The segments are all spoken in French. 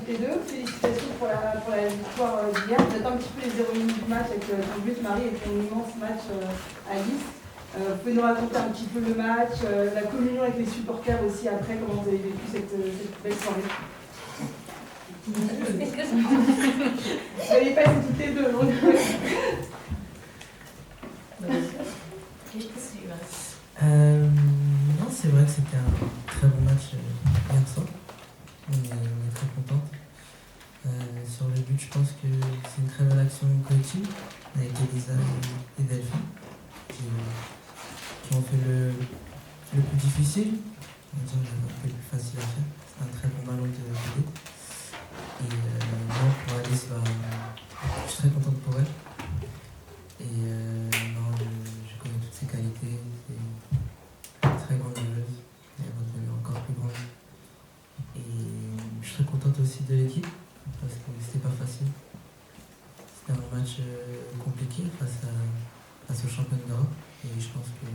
toutes les deux. Félicitations pour la victoire d'hier. Vous êtes un petit peu les héroïnes du match avec ton but, Marie, et ton immense match à Nice. Vous pouvez nous raconter un petit peu le match, la communion avec les supporters aussi après, comment vous avez vécu cette belle soirée. Vous avez passé toutes les deux, donc. Non, c'est vrai que c'était un très bon match hier soir. On est très contente. Sur le but, je pense que c'est une très belle action collective avec Elisa et Delphine qui ont fait le plus difficile. On va dire le plus facile à faire. C'est un très bon ballon de BD. Et non, pour Alice, je suis très contente pour elle. Et non, je connais toutes ses qualités. C'est une très grande joueuse. Elle va devenir encore plus grande. Et je suis très contente aussi de l'équipe parce que c'était pas facile. C'était un match compliqué face au champion d'Europe. Et je pense que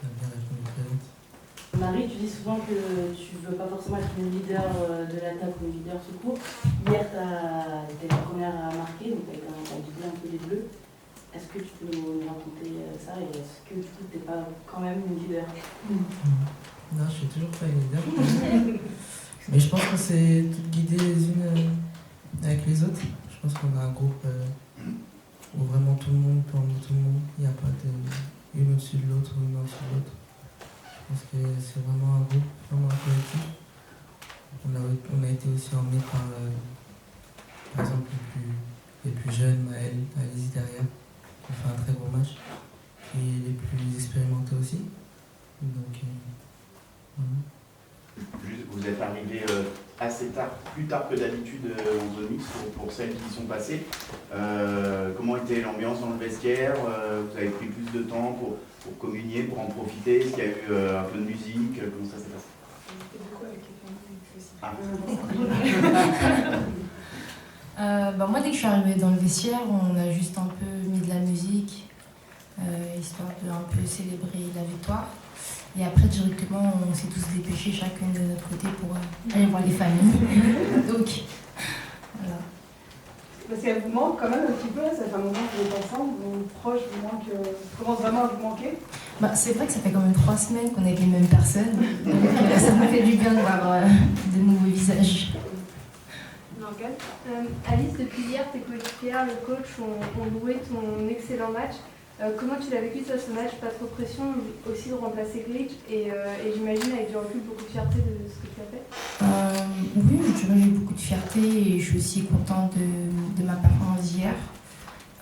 on a bien répondu très vite. Marie, tu dis souvent que tu ne veux pas forcément être une leader de l'attaque ou une leader secours. Hier, tu été la première à marquer, donc tu as guidé un peu les bleus. Est-ce que tu peux nous raconter ça et est-ce que du coup, tu n'es pas quand même une leader? Non, je suis toujours pas une leader. Mais je pense qu'on s'est toutes guidées les unes avec les autres. Je pense qu'on a un groupe où vraiment tout le monde peut emmener tout le monde. Il n'y a pas une au-dessus de l'autre ou une en dessous de l'autre. Je pense que c'est vraiment un groupe, vraiment un collectif. On a été aussi emmenés par exemple les plus jeunes, Maëlle, Alice derrière, qui ont fait un très gros match. Et les plus expérimentés aussi. Donc, Vous êtes arrivé assez tard, plus tard que d'habitude en zone mixte pour celles qui y sont passées. Comment était l'ambiance dans le vestiaire? Vous avez pris plus de temps pour communier, pour en profiter? Est-ce qu'il y a eu un peu de musique? Comment ça s'est passé? Moi, dès que je suis arrivée dans le vestiaire, on a juste un peu mis de la musique, histoire de un peu célébrer la victoire. Et après, directement, on s'est tous dépêchés, chacune de notre côté, pour aller voir les familles. Donc, voilà. Parce qu'elle vous manque quand même un petit peu, ça fait un moment que vous êtes ensemble, vos proches vous manquent, commencent vraiment à vous manquer. C'est vrai que ça fait quand même 3 semaines qu'on est avec les mêmes personnes, donc ça me fait du bien de voir de nouveaux visages. Alice, depuis hier, tes coéquipières, le coach ont loué ton excellent match. Comment tu l'as vécu ce match? Pas trop de pression aussi de remplacer Glitch et j'imagine avec du recul beaucoup de fierté de ce que tu as fait. Oui, j'ai eu beaucoup de fierté et je suis aussi contente de ma performance d'hier.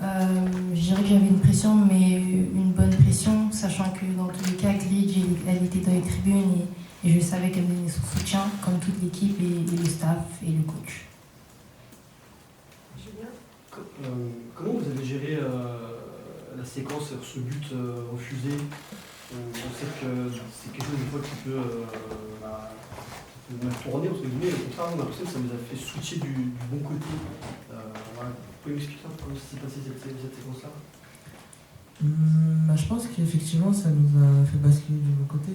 Je dirais que j'avais une pression, mais une bonne pression, sachant que dans tous les cas, Glitch, elle était dans les tribunes et je savais qu'elle me donnait son soutien, comme toute l'équipe et le staff et le coach. Comment vous avez géré la séquence sur ce but refusé? On sait que c'est quelque chose des fois qui peut mal tourner, entre guillemets, et au contraire, on a l'impression que ça nous a fait switcher du bon côté. Voilà. Vous pouvez m'expliquer un peu comment s'est passée cette séquence-là? Je pense qu'effectivement, ça nous a fait basculer du bon côté.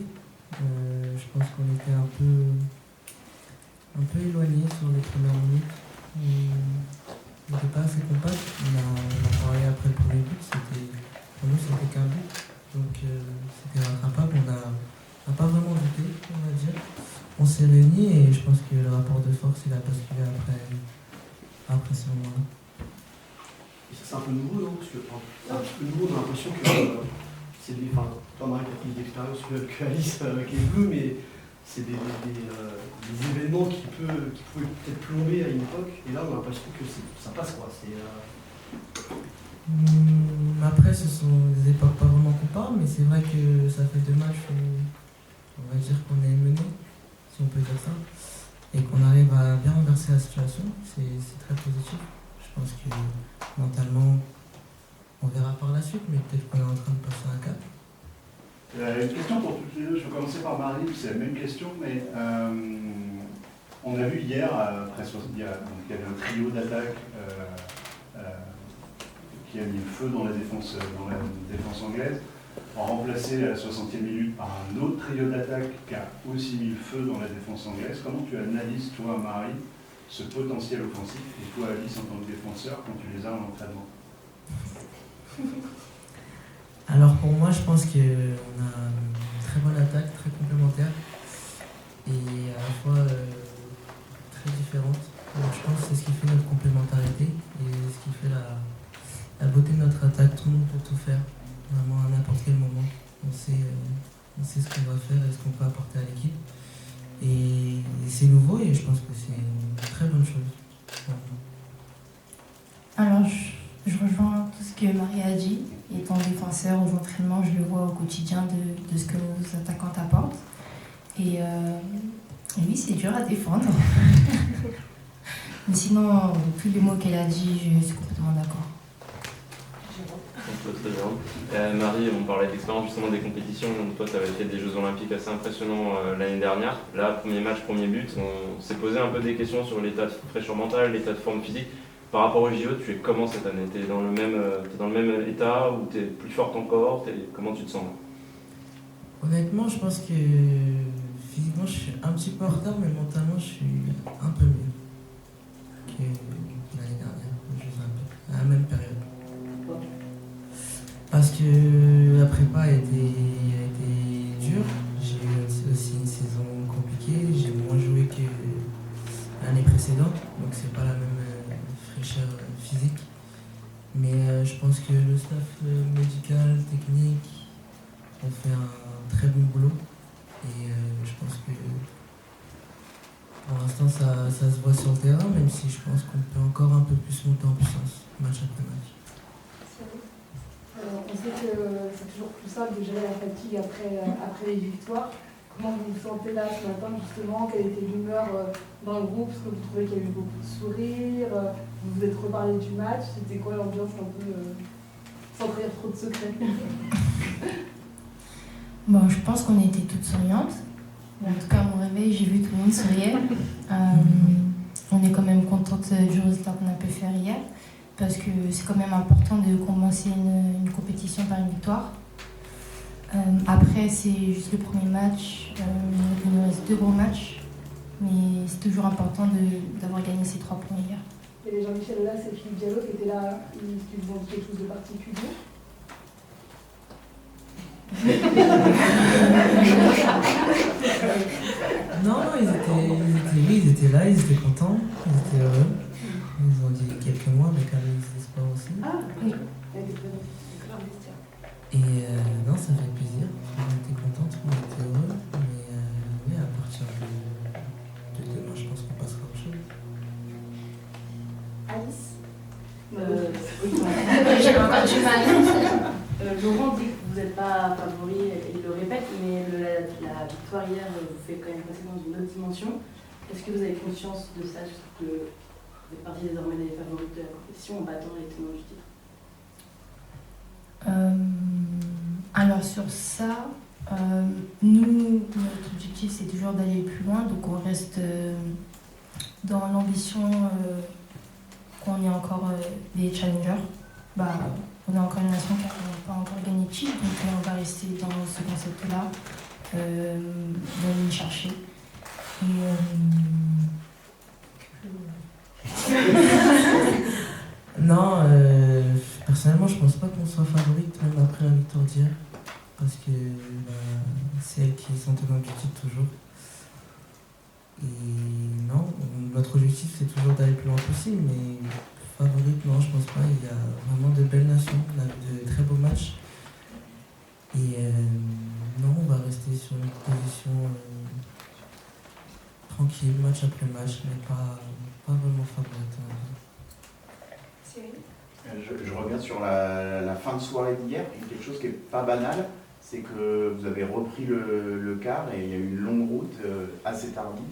Je pense qu'on était un peu éloignés sur les premières minutes. On n'était pas assez compact. On a parlé après le premier but, pour nous c'était qu'un but. Donc c'était rattrapable. On n'a pas vraiment douté, on va dire. On s'est réunis et je pense que le rapport de force il a basculé après ce moment-là. Et ça c'est un peu nouveau, non? Parce que c'est un petit peu nouveau, on a l'impression que c'est des. Enfin, toi Marie, tu as plus d'expérience que Alice avec les Bleus, mais c'est des événements qui pouvaient peut-être plomber à une époque, et là on a l'impression que ça passe quoi. Après ce sont des époques pas vraiment comparables, mais c'est vrai que ça fait 2 matchs où on va dire qu'on est mené, si on peut dire ça, et qu'on arrive à bien renverser la situation, c'est très positif. Je pense que mentalement on verra par la suite, mais peut-être qu'on est en train de passer un cap. Une question pour toutes les deux, je vais commencer par Marie, c'est la même question, mais on a vu hier, après 60, il y avait un trio d'attaque qui a mis le feu dans la défense anglaise. remplacé à la 60e minute par un autre trio d'attaque qui a aussi mis le feu dans la défense anglaise. Comment tu analyses, toi, Marie, ce potentiel offensif, et toi, Alice, en tant que défenseur, quand tu les as en entraînement? Alors pour moi, je pense qu'on a une très bonne attaque, très complémentaire et à la fois très différente. Donc, je pense que c'est ce qui fait notre complémentarité et ce qui fait la beauté de notre attaque. Tout le monde peut tout faire, vraiment à n'importe quel moment. On sait ce qu'on va faire et ce qu'on peut apporter à l'équipe. Et c'est nouveau et je pense que c'est une très bonne chose. Alors, je rejoins tout ce que Marie a dit. Étant défenseur aux entraînements, je le vois au quotidien de ce que nos attaquants apportent. Et oui, c'est dur à défendre. Mais sinon, tous les mots qu'elle a dit, je suis complètement d'accord. Très bien. Marie, on parlait d'expérience justement des compétitions. Donc toi, tu avais fait des Jeux Olympiques assez impressionnants l'année dernière. Là, premier match, premier but, on s'est posé un peu des questions sur l'état de fraîcheur mentale, l'état de forme physique. Par rapport au JO, tu es comment cette année? Tu es dans le même état ou tu es plus forte encore? Comment tu te sens? Honnêtement, je pense que physiquement, je suis un petit peu en retard, mais mentalement, je suis un peu mieux que l'année dernière, à la même période. Parce que la prépa a été dure, j'ai eu aussi une saison compliquée, j'ai moins joué que l'année précédente, donc c'est pas la même fraîcheur physique. Mais je pense que le staff médical, technique, ont fait un très bon boulot. Et je pense que pour l'instant ça se voit sur le terrain, même si je pense qu'on peut encore un peu plus monter en puissance, match après match. On sait que c'est toujours plus simple de gérer la fatigue après les victoires. Comment vous vous sentez là ce matin justement? Quelle était l'humeur dans le groupe? Est-ce que vous trouvez qu'il y a eu beaucoup de sourires? Vous vous êtes reparlé du match? C'était quoi l'ambiance un peu sans trahir trop de secrets? Bon, je pense qu'on était toutes souriantes. En tout cas, à mon réveil, j'ai vu tout le monde sourire. On est quand même contente du résultat qu'on a pu faire hier, parce que c'est quand même important de commencer une compétition par une victoire. Après, c'est juste le premier match. Il nous reste 2 gros matchs, mais c'est toujours important d'avoir gagné ces 3 points hier. Et les Jean-Michel là, c'est Philippe Diallo qui était là. Ils vous ont dit quelque chose de particulier? Non, ils étaient là, ils étaient contents, ils étaient heureux. Ils ont dit quelques mots avec Alice d'espoir aussi. Ah oui. Et non, ça fait plaisir. On était contents, on était heureux. Mais oui, à partir de demain, je pense qu'on passera à autre chose. Alice? J'ai encore du mal. Laurent dit que vous n'êtes pas favori, il le répète, mais la victoire hier vous fait quand même passer dans une autre dimension. Est-ce que vous avez conscience de ça, que vous faites partie désormais des favoris de la compétition en battant les tenants du titre? Alors sur ça, nous, notre objectif c'est toujours d'aller plus loin, donc on reste dans l'ambition qu'on est encore des challengers. On est encore une nation qui n'a pas encore gagné de titre, donc on va rester dans ce concept-là, d'aller chercher. Non, personnellement, je pense pas qu'on soit favorite même après la victoire d'hier, parce que c'est elle qui sont tenants du titre toujours. Et non, notre objectif c'est toujours d'aller le plus loin possible, mais favorite, non, je pense pas. Il y a vraiment de belles nations, on a de très beaux matchs. Et non, on va rester sur une position tranquille, match après match, mais pas vraiment favorite. Je reviens sur la fin de soirée d'hier, quelque chose qui n'est pas banal, c'est que vous avez repris le quart et il y a eu une longue route assez tardive.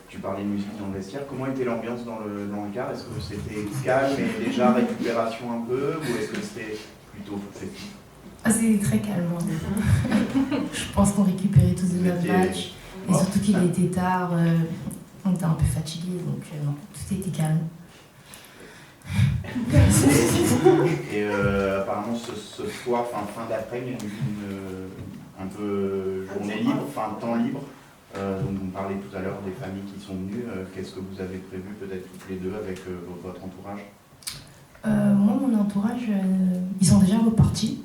Tu parlais de musique dans le vestiaire, comment était l'ambiance dans le quart? Est-ce que c'était calme et déjà récupération un peu, ou est-ce que c'était plutôt festif? C'est très calme. Je pense qu'on récupérait tous les matchs, et surtout qu'il était tard, on était un peu fatigués, donc non, tout était calme. Et apparemment ce soir, fin d'après, il y a un peu journée libre, temps libre. Donc vous me parlez tout à l'heure des familles qui sont venues. Qu'est-ce que vous avez prévu peut-être toutes les deux avec votre entourage? Moi, mon entourage, ils sont déjà repartis.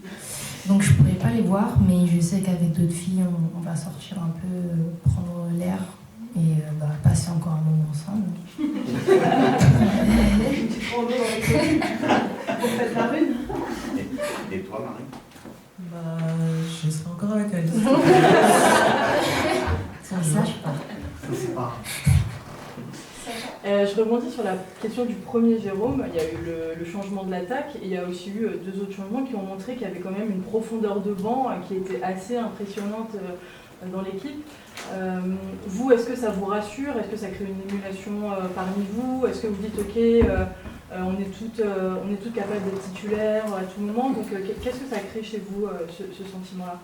Donc je pourrais pas les voir, mais je sais qu'avec d'autres filles, on va sortir un peu, prendre l'air et passer encore un moment ensemble. Une petite rando dans les communes pour faire la rue. Et toi, Marie? Je serai encore avec Alice. Ça, je pars. Ça, c'est pas. Je rebondis sur la question du premier Jérôme. Il y a eu le changement de l'attaque et il y a aussi eu deux autres changements qui ont montré qu'il y avait quand même une profondeur de banc qui était assez impressionnante dans l'équipe. Vous, est-ce que ça vous rassure? Est-ce que ça crée une émulation parmi vous? Est-ce que vous dites ok, on est toutes capables d'être titulaires à tout moment? Donc qu'est-ce que ça crée chez vous, ce sentiment-là?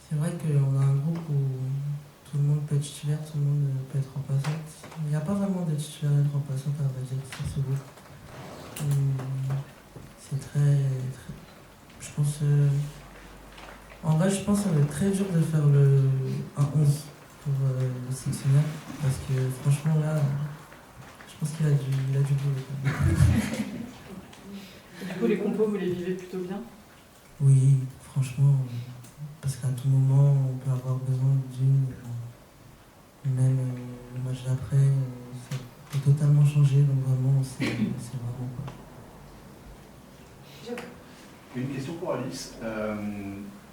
C'est vrai qu'on a un groupe où tout le monde peut être titulaire, tout le monde peut être remplaçant. Il n'y a pas vraiment de titulaire et de remplaçant à vrai dire sur ce groupe. C'est très... Je pense... En vrai, je pense que ça va être très dur de faire un 11 pour le sélectionneur. Parce que franchement, là, je pense qu'il a du boulot. Du coup, les compos, vous les vivez plutôt bien? Oui, franchement, parce qu'à tout moment, on peut avoir besoin d'une. Même le match d'après, ça peut totalement changer, donc vraiment, c'est vraiment quoi. Une question pour Alice.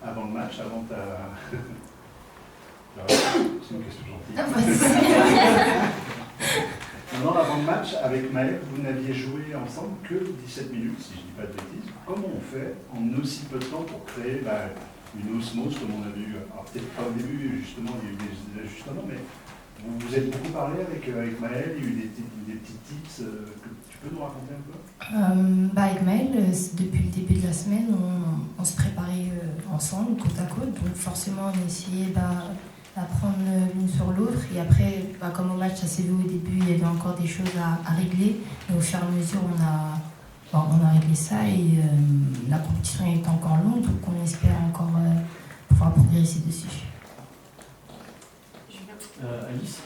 Avant le match, avant ta... C'est une question gentille. Non, avant le match, avec Maëlle, vous n'aviez joué ensemble que 17 minutes, si je ne dis pas de bêtises. Comment on fait en aussi peu de temps pour créer une osmose, comme on a vu? Alors peut-être pas au début, justement, il y a eu des ajustements, mais vous êtes beaucoup parlé avec Maëlle, il y a eu des petits tips que tu peux nous raconter un peu? Avec Maëlle, depuis le début de la semaine, on se préparait ensemble, côte à côte, donc forcément on essayait d'apprendre l'une sur l'autre, et après, comme au match, ça s'est vu au début, il y avait encore des choses à régler, et au fur et à mesure, on a réglé ça, et la compétition est encore longue, donc on espère encore pouvoir progresser dessus. Alice,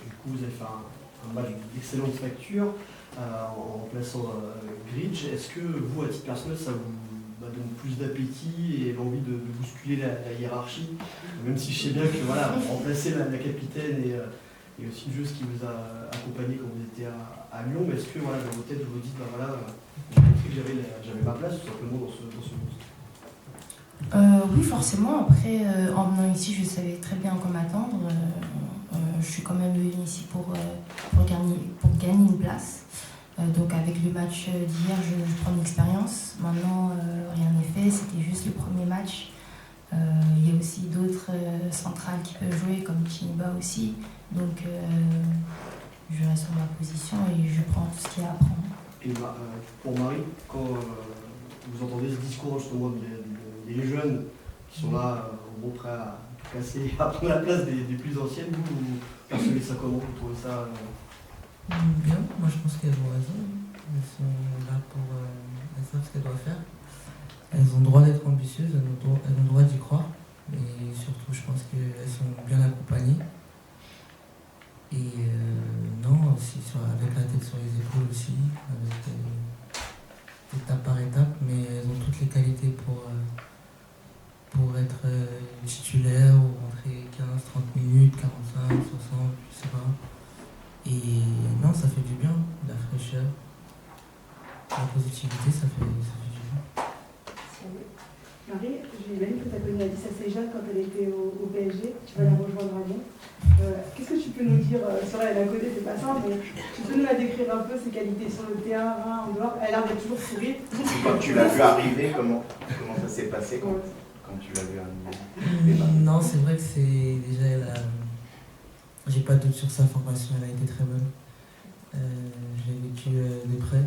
du coup, vous avez fait un match d'excellente facture en plaçant Gridge. Est-ce que vous, à titre personnel, ça vous donne plus d'appétit et l'envie de bousculer la hiérarchie? Même si je sais bien que vous remplacez la capitaine et aussi une joueuse qui vous a accompagné quand vous étiez à Lyon, mais est-ce que dans vos têtes vous vous dites j'ai compris que j'avais ma place tout simplement dans ce monde? Oui, forcément. Après, en venant ici, je savais très bien quoi m'attendre. Je suis quand même venue ici pour gagner une place. Donc avec le match d'hier, je prends une expérience. Maintenant, rien n'est fait. C'était juste le premier match. Il y a aussi d'autres centrales qui peuvent jouer, comme Chiniba aussi. Donc je reste sur ma position et je prends tout ce qu'il y a à prendre. Et pour Marie, quand vous entendez ce discours justement des jeunes qui sont là, prêts à tout casser, à prendre la place des plus anciennes, vous percevez ça comment? Vous trouvez ça Bien, moi je pense qu'elles ont raison. Elles sont là pour... elles savent ce qu'elles doivent faire. Elles ont le droit d'être ambitieuses, elles ont le droit d'y croire. Et surtout, je pense qu'elles sont bien accompagnées. Et non, aussi avec la tête sur les épaules aussi, avec étape par étape, mais elles ont toutes les qualités pour être titulaire ou rentrer 15, 30 minutes, 45, 60, je sais pas. Et non, ça fait du bien, la fraîcheur, la positivité, ça fait du bien. Marie, j'imagine que tu as connu Alice assez jeune quand elle était au PSG, tu vas la rejoindre à Lyon. Qu'est-ce que tu peux nous dire sur elle à côté, c'est pas simple, mais tu peux nous la décrire un peu, ses qualités sur le terrain, en dehors? Elle a l'air de toujours sourire. Quand tu l'as vu arriver, comment ça s'est passé quand tu l'as vu arriver? Non, c'est vrai que c'est déjà j'ai pas de doute sur sa formation, elle a été très bonne. Je l'ai vécu de près.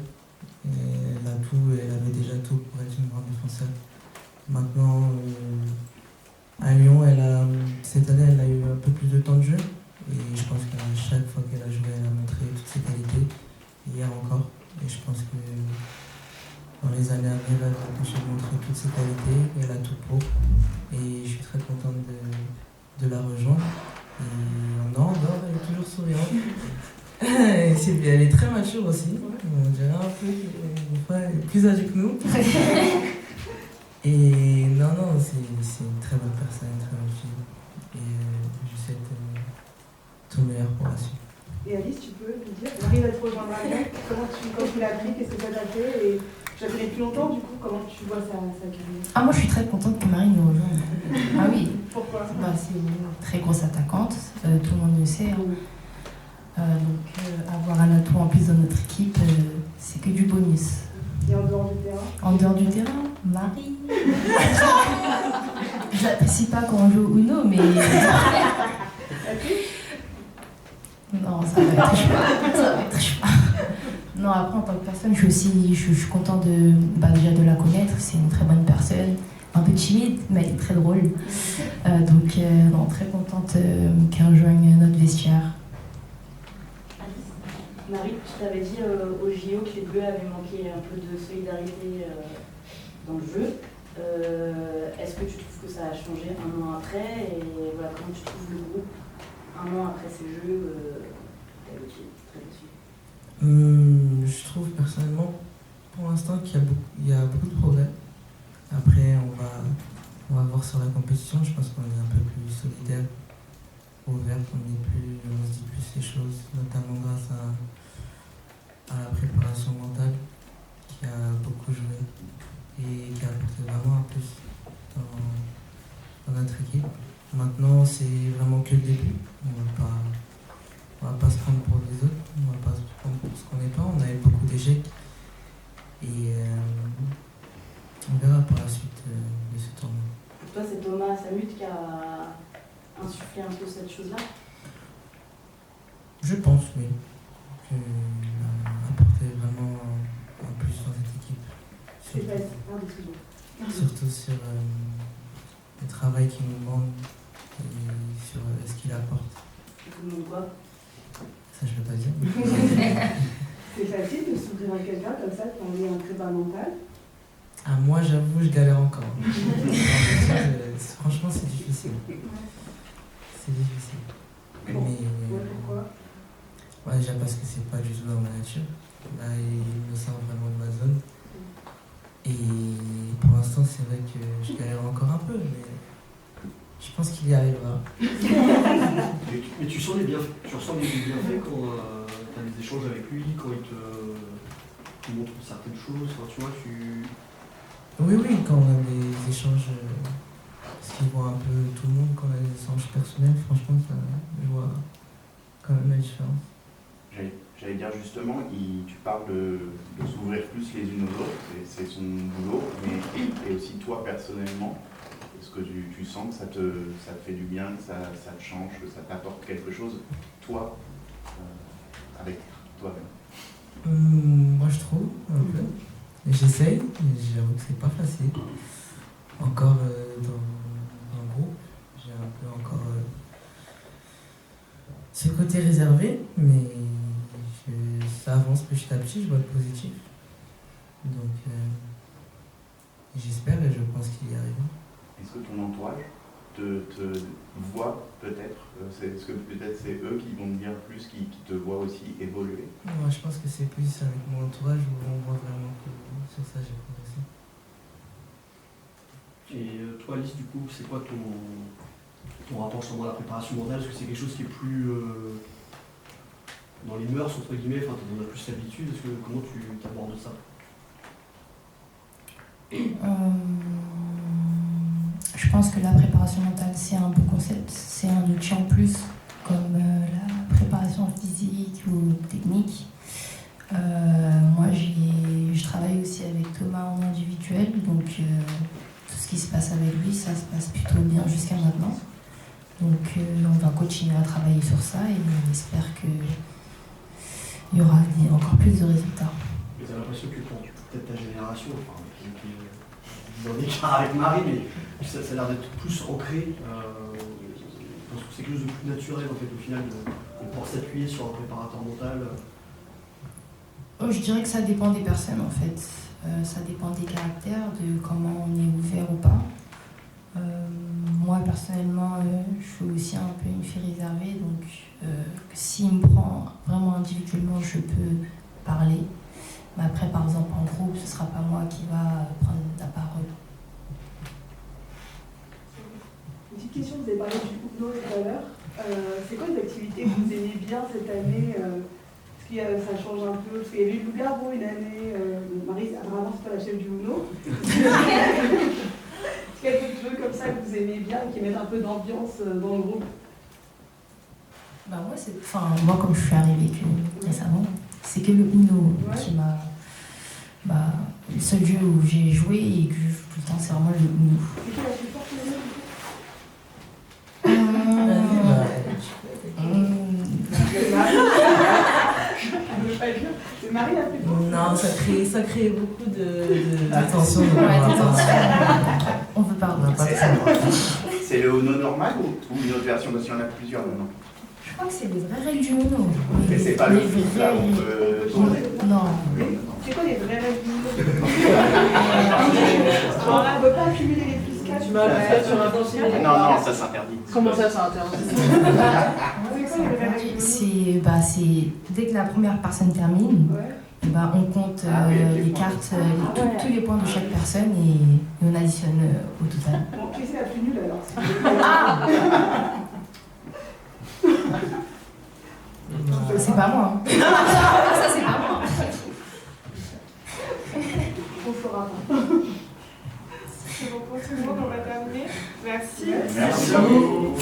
Et elle avait déjà tout pour être une grande défenseur. Maintenant, à Lyon, cette année, elle a eu un peu plus de temps de jeu. Et je pense qu'à chaque fois qu'elle a joué, elle a montré toutes ses qualités. toutes ses qualités, elle a tout pour. Et je suis très contente de la rejoindre. Et en Andorre, elle est toujours souriante. Elle est très mature aussi. On dirait un peu des fois, elle est plus âgée que nous. Et non, c'est une très bonne personne, une très bonne fille. Et je souhaite tout le meilleur pour la suite. Et Alice, tu peux nous dire, Marie va te rejoindre à Lyon. Quand tu l'as appris, qu'est-ce que ça t'a fait? Et je la connais depuis longtemps, du coup, comment tu vois sa carrière? Ah, moi je suis très contente que Marie nous rejoigne. Ah oui. Pourquoi? C'est une très grosse attaquante, tout le monde le sait. Donc avoir un atout en plus dans notre équipe, c'est que du bonus. Et en dehors du terrain? En dehors du terrain, Marie. Je l'apprécie pas quand on joue au Uno, mais. Non, ça va être chaud. Non, après en tant que personne, je suis contente déjà de la connaître. C'est une très bonne personne, un peu timide, mais elle est très drôle. Donc non, très contente qu'elle rejoigne notre vestiaire. Marie, tu t'avais dit au JO que les Bleus avaient manqué un peu de solidarité dans le jeu. Est-ce que tu trouves que ça a changé un an après? Et voilà, comment tu trouves le groupe un an après ces jeux? Je trouve personnellement, pour l'instant, qu'il y a beaucoup de progrès. Après, on va voir sur la compétition. Je pense qu'on est un peu plus solidaire, ouvert, on se dit plus les choses, notamment grâce à la préparation mentale qui a beaucoup joué et qui a apporté vraiment un plus dans notre équipe. Maintenant, c'est vraiment que le début. On va pas se prendre pour les autres, on va pas se prendre pour ce qu'on n'est pas. On a eu beaucoup d'échecs et on verra par la suite de ce tournoi. Pour toi, c'est Thomas Samut qui a insufflé un peu cette chose-là? Je pense, oui. Qu'il a apporté vraiment un plus dans cette équipe. Surtout sur le travail qu'il nous demande et sur ce qu'il apporte. Tu te demandes quoi? Ça, je ne peux pas dire. C'est facile de s'ouvrir à quelqu'un comme ça quand on est un prépa mental? Ah, moi, j'avoue, je galère encore. Franchement, c'est difficile. C'est difficile. Bon. Mais pourquoi? Ouais, déjà parce que c'est pas du tout dans ma nature. Là, il me sort vraiment de ma zone. Et pour l'instant, c'est vrai que je galère encore un peu, mais je pense qu'il y arrivera. Mais tu ressens des bienfaits quand tu as des échanges avec lui, quand il te montre certaines choses, quand tu vois, Oui, quand on a des échanges, parce qu'il voit un peu tout le monde, quand on a des échanges personnels, franchement, je vois quand même la différence. J'allais dire justement, tu parles de s'ouvrir plus les unes aux autres, c'est son boulot, mais et aussi toi personnellement, est-ce que tu sens que ça te fait du bien, que ça te change, que ça t'apporte quelque chose, toi, avec toi-même? Moi je trouve, un peu. J'essaye, mais j'avoue que c'est pas facile. Encore dans le groupe, j'ai un peu encore ce côté réservé, mais ça avance petit à petit, je vois le positif. Donc j'espère et je pense qu'il y arrivera. Est-ce que ton entourage te voit peut-être? Est-ce que peut-être c'est eux qui vont te dire plus, qui te voient aussi évoluer? Moi je pense que c'est plus avec mon entourage où on voit vraiment que sur ça j'ai progressé. Et toi Alice, du coup, c'est quoi ton rapport justement à la préparation mentale? Est-ce que c'est quelque chose qui est plus dans les mœurs, entre guillemets, enfin tu en as plus l'habitude? Comment tu abordes ça? Je pense que la préparation mentale, c'est un beau concept, c'est un outil en plus, comme la préparation physique ou technique. Moi, je travaille aussi avec Thomas en individuel, donc tout ce qui se passe avec lui, ça se passe plutôt bien jusqu'à maintenant. Donc on va continuer à travailler sur ça et on espère qu'il y aura encore plus de résultats. J'ai l'impression que pour peut-être ta génération, enfin, qui est dans l'écart avec Marie, mais ça a l'air d'être plus ancré. Je pense que c'est quelque chose de plus naturel en fait au final de pouvoir s'appuyer sur un préparateur mental. Oh, je dirais que ça dépend des personnes en fait. Ça dépend des caractères, de comment on est ouvert ou pas. Moi personnellement, je suis aussi un peu une fille réservée, donc s'il me prend vraiment individuellement, je peux parler. Mais après, par exemple, en groupe, ce ne sera pas moi qui va prendre la parole. Une petite question, vous avez parlé du Uno tout à l'heure. C'est quoi les activités que vous aimez bien cette année Est-ce que ça change un peu? Parce qu'il y avait eu le Loup-Garou une année. Marie, vraiment, c'est pas la chef du Uno. Est-ce qu'il y a d'autres jeux comme ça que vous aimez bien et qui mettent un peu d'ambiance dans le groupe? Bah moi, comme je suis arrivée récemment, c'est que le Uno qui m'a... le seul jeu où j'ai joué et que je joue tout le temps, c'est vraiment le Uno. C'est qui la plus forte le jeu? C'est Marie la plus forte? Non, ça crée beaucoup d'attention. On veut pas C'est le Uno normal ou une autre version? Parce qu'il y en a plusieurs maintenant. Je crois que c'est les vraies règles du Uno. Mais c'est pas le foot là, on peut tourner. Non. C'est quoi les vraies règles du Uno? Alors là, on ne peut pas accumuler les plus 4. Tu m'as fait sur un dossier. Non, ça s'interdit. Comment ça interdit? C'est quoi les vraies règles du Uno? C'est dès que la première personne termine, on compte les cartes, tous les points de chaque personne et on additionne au total. Bon, qui c'est la plus nulle alors? C'est pas moi. Ça, c'est pas moi. On fera pas. C'est bon pour tout le monde, on va terminer. Merci. Merci à vous.